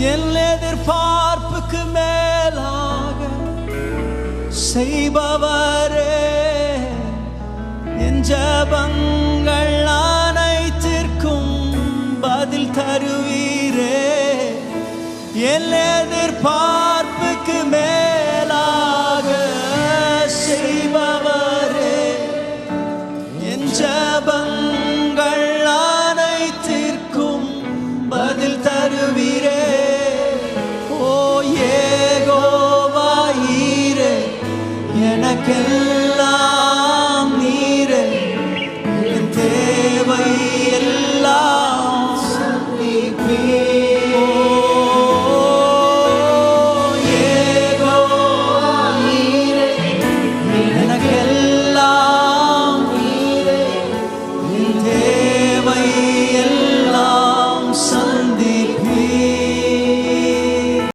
என் எதிர்பார்ப்புக்கு மேலாக செய்பவரே, என் ஜெபங்கள் அனைத்திற்கும் பதில் தருவீரே. என் எதிர்பார்ப்புக்கு மேலாக செய்பவரே, என் ஜெபங்கள் அனைத்திற்கும் பதில் தருவீரே. ஓ யெகோவா ஈரே, எனக்கெல்லாம்